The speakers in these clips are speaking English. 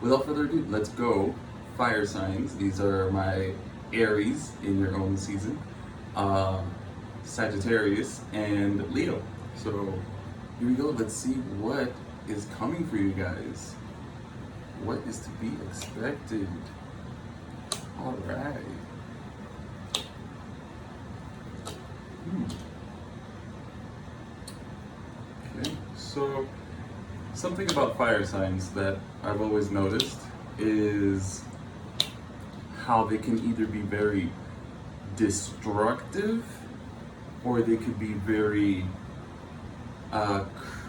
without further ado, let's go. Fire signs. These are my Aries in your own season, uh, Sagittarius, and Leo. So here we go. Let's see what is coming for you guys. What is to be expected? All right. Okay, so something about fire signs that I've always noticed is how they can either be very destructive or they could be very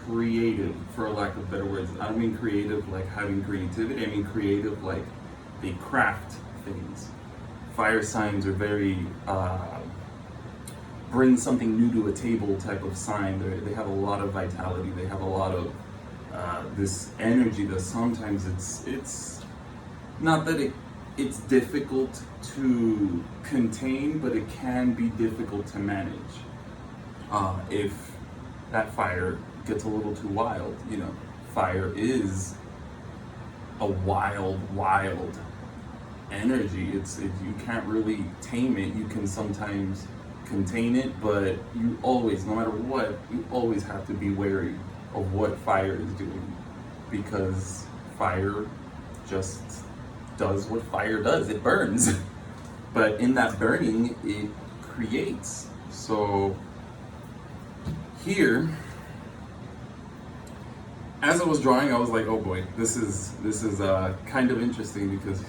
creative, for lack of better words. I don't mean creative like having creativity, I mean creative like they craft things. Fire signs are very bring something new to a table type of sign. They have a lot of vitality, they have a lot of this energy that sometimes it's not that it's difficult to contain, but it can be difficult to manage if that fire gets a little too wild. You know, fire is a wild energy. You can't really tame it. You can sometimes contain it, but you always, no matter what, you always have to be wary of what fire is doing, because fire just does what fire does. It burns. But in that burning, it creates. So here, as I was drawing, I was like, oh boy, this is kind of interesting, because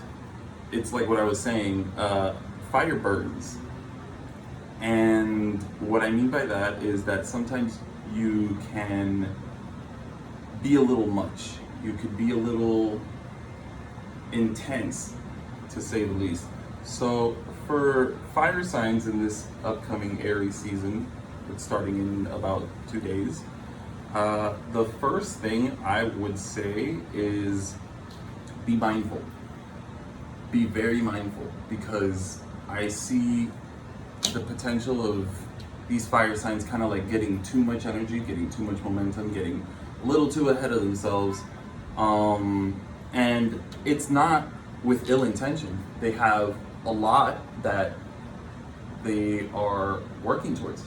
it's like what I was saying, fire burns. And what I mean by that is that sometimes you can be a little much. You could be a little intense, to say the least. So for fire signs in this upcoming Aries season, it's starting in about 2 days, the first thing I would say is be mindful. Be very mindful, because I see the potential of these fire signs kind of like getting too much energy, getting too much momentum, getting a little too ahead of themselves. And it's not with ill intention. They have a lot that they are working towards.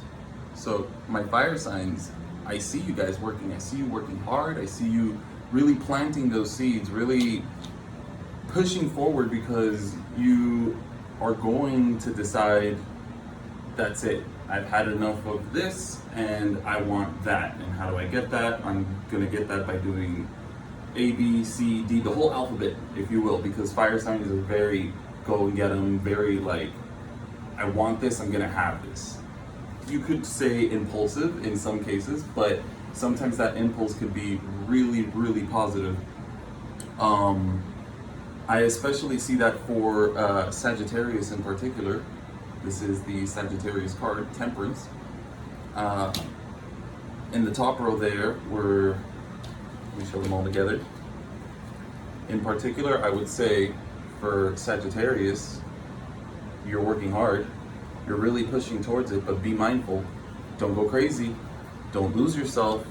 So my fire signs, I see you guys working. I see you working hard. I see you really planting those seeds, really pushing forward, because you are going to decide, that's it. I've had enough of this and I want that. And how do I get that? I'm gonna get that by doing A, B, C, D, the whole alphabet, if you will, because fire signs are very go and get them, very like, I want this, I'm gonna have this. You could say impulsive in some cases, but sometimes that impulse could be really positive. I especially see that for Sagittarius in particular. This is the Sagittarius card, Temperance. In the top row there, let me show them all together. In particular, I would say for Sagittarius, you're working hard, you're really pushing towards it, but be mindful. Don't go crazy, don't lose yourself,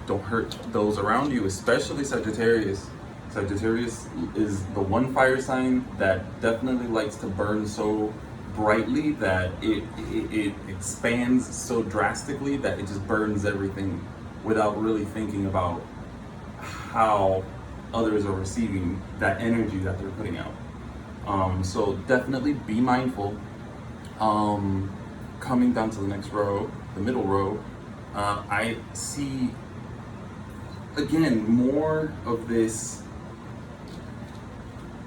don't hurt those around you, especially Sagittarius. Sagittarius is the one fire sign that definitely likes to burn so brightly that it expands so drastically that it just burns everything without really thinking about how others are receiving that energy that they're putting out. So definitely be mindful. Coming down to the next row, the middle row, I see again more of this.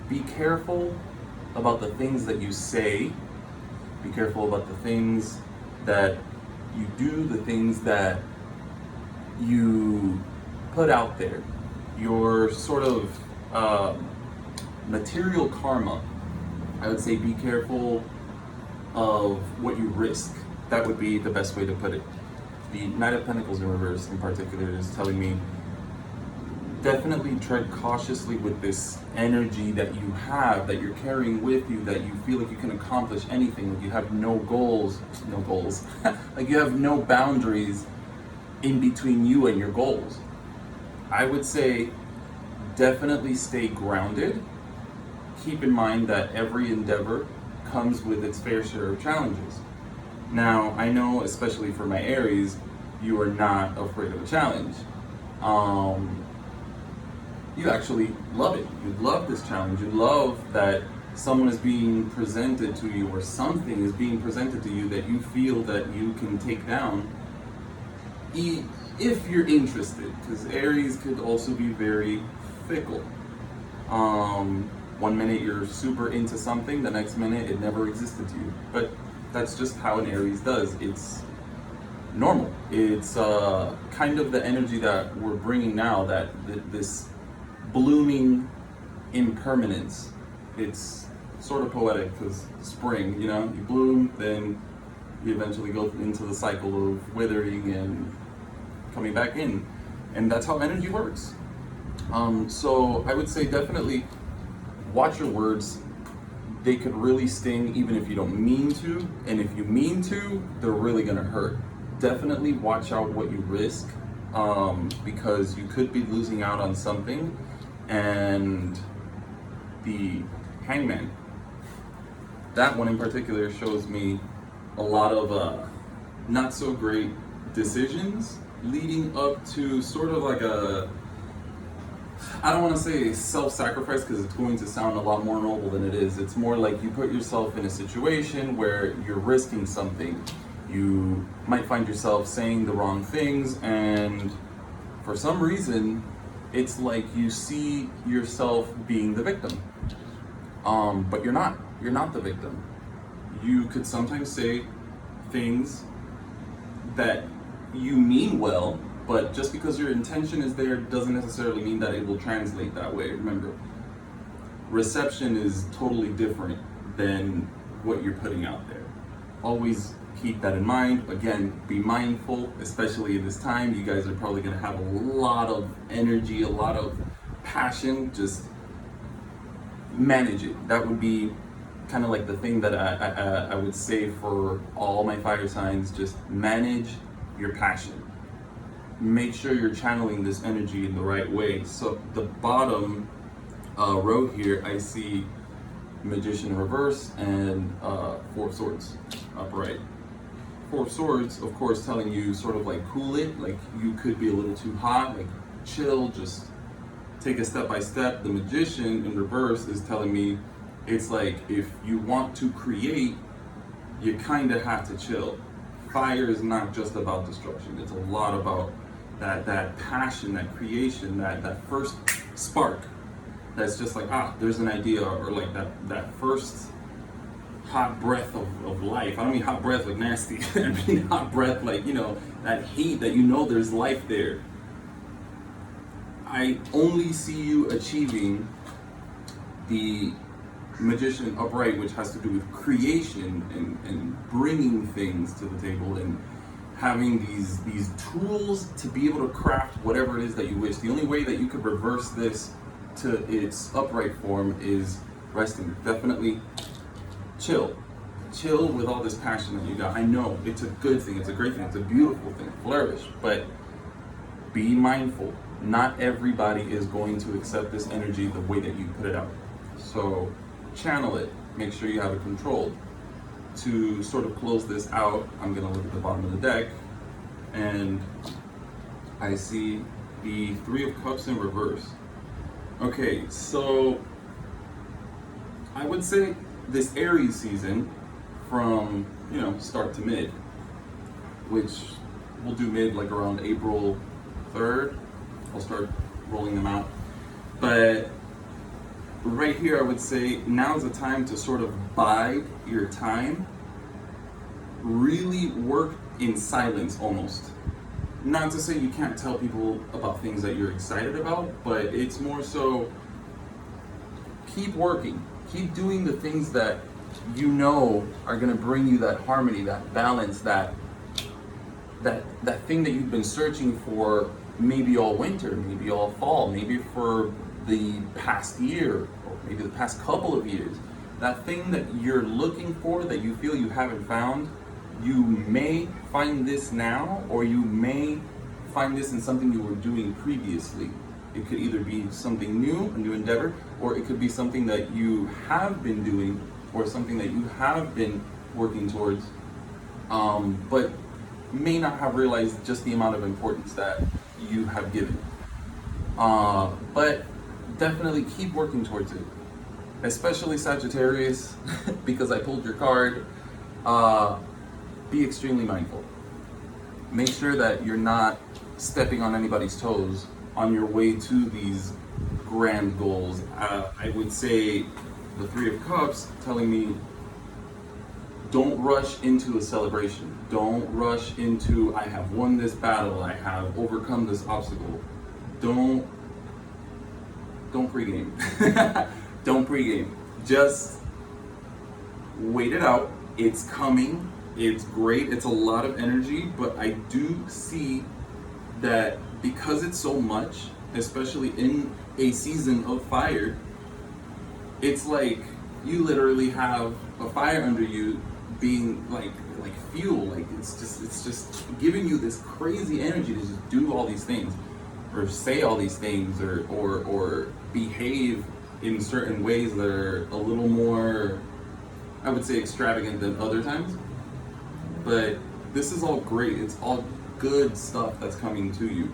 Be careful about the things that you say. Be careful about the things that you do, the things that you put out there. Your sort of material karma. I would say be careful of what you risk. That would be the best way to put it. The Knight of Pentacles in reverse in particular is telling me definitely tread cautiously with this energy that you have, that you're carrying with you, that you feel like you can accomplish anything, like you have no goals, like you have no boundaries in between you and your goals. I would say definitely stay grounded. Keep in mind that every endeavor comes with its fair share of challenges. Now, I know, especially for my Aries, you are not afraid of a challenge. You actually love it. You love this challenge. You love that someone is being presented to you, or something is being presented to you that you feel that you can take down, if you're interested, because Aries could also be very fickle. One minute you're super into something, the next minute it never existed to you. But that's just how an Aries does. It's normal. It's kind of the energy that we're bringing now, that this blooming impermanence. It's sort of poetic because spring, you bloom, then you eventually go into the cycle of withering and coming back in. And that's how energy works. So I would say definitely watch your words. They could really sting even if you don't mean to. And if you mean to, they're really gonna hurt. Definitely watch out what you risk, because you could be losing out on something. And the Hangman, that one in particular shows me a lot of not so great decisions leading up to sort of like I don't want to say self-sacrifice, because it's going to sound a lot more noble than it is. It's more like you put yourself in a situation where you're risking something. You might find yourself saying the wrong things, and for some reason, it's like you see yourself being the victim. But you're not. You're not the victim. You could sometimes say things that you mean well, but just because your intention is there doesn't necessarily mean that it will translate that way. Remember, reception is totally different than what you're putting out there. Always keep that in mind. Again, be mindful, especially in this time. You guys are probably going to have a lot of energy, a lot of passion. Just manage it. That would be kind of like the thing that I would say for all my fire signs. Just manage your passion. Make sure you're channeling this energy in the right way. So the bottom row here, I see Magician reverse and Four of Swords upright. Four of Swords, of course, telling you sort of like cool it, like you could be a little too hot, like chill, just take it step by step. The Magician in reverse is telling me it's like if you want to create, you kind of have to chill. Fire is not just about destruction. It's a lot about that passion, that creation, that first spark. That's just like, there's an idea, or like that first hot breath of life. I don't mean hot breath like nasty. I mean hot breath like, that heat that there's life there. I only see you achieving the Magician upright, which has to do with creation and bringing things to the table and having these tools to be able to craft whatever it is that you wish. The only way that you could reverse this to its upright form is resting. Definitely chill with all this passion that you got. I know it's a good thing, it's a great thing, it's a beautiful thing, flourish, but be mindful. Not everybody is going to accept this energy the way that you put it out. So channel it, make sure you have it controlled. To sort of close this out, I'm gonna look at the bottom of the deck, and I see the Three of Cups in reverse. Okay, so I would say this Aries season, from start to mid, which we'll do mid like around April 3rd, I'll start rolling them out. But right here, I would say now's the time to sort of bide your time. Really work in silence almost. Not to say you can't tell people about things that you're excited about, but it's more so keep working. Keep doing the things that are going to bring you that harmony, that balance, that thing that you've been searching for, maybe all winter, maybe all fall, maybe for the past year, or maybe the past couple of years. That thing that you're looking for, that you feel you haven't found, you may find this now, or you may find this in something you were doing previously. It could either be something new, a new endeavor, or it could be something that you have been doing or something that you have been working towards, but may not have realized just the amount of importance that you have given. But definitely keep working towards it, especially Sagittarius, because I pulled your card. Be extremely mindful. Make sure that you're not stepping on anybody's toes on your way to these grand goals. I would say the Three of Cups telling me don't rush into a celebration. Don't rush into, I have won this battle, I have overcome this obstacle. Don't pregame. Don't pregame. Just wait it out. It's coming. It's great. It's a lot of energy, but I do see that because it's so much, especially in a season of fire, it's like you literally have a fire under you being like fuel. Like it's just giving you this crazy energy to just do all these things or say all these things or behave in certain ways that are a little more, I would say, extravagant than other times. But this is all great. It's all good stuff that's coming to you.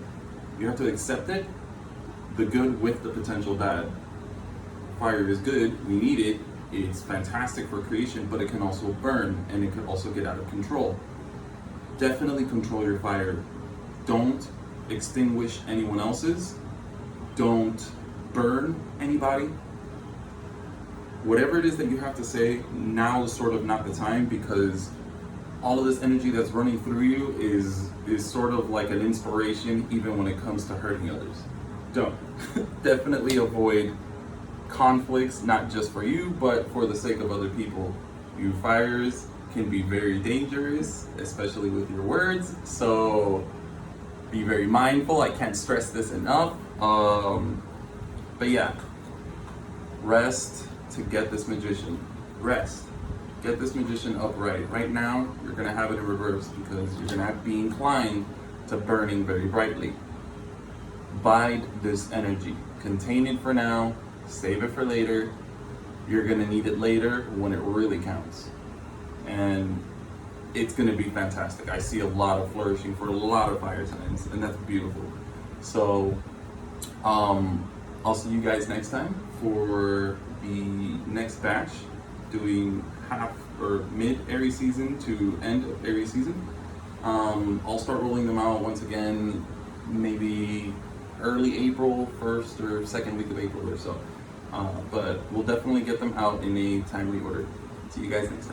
You have to accept it, the good with the potential bad. Fire is good, we need it, it's fantastic for creation, but it can also burn and it can also get out of control. Definitely control your fire. Don't extinguish anyone else's. Don't burn anybody. Whatever it is that you have to say, now is sort of not the time, because all of this energy that's running through you is sort of like an inspiration even when it comes to hurting others. Don't. Definitely avoid conflicts, not just for you, but for the sake of other people. You fires can be very dangerous, especially with your words, so be very mindful. I can't stress this enough. But yeah, rest to get this magician. Rest. Get this magician upright. Right now, you're going to have it in reverse because you're going to be inclined to burning very brightly. Bide this energy. Contain it for now. Save it for later. You're going to need it later when it really counts. And it's going to be fantastic. I see a lot of flourishing for a lot of fire signs, and that's beautiful. So, I'll see you guys next time for the next batch, doing half or mid Aries season to end of Aries season. I'll start rolling them out once again, maybe early April, first or second week of April or so. But we'll definitely get them out in a timely order. See you guys next time.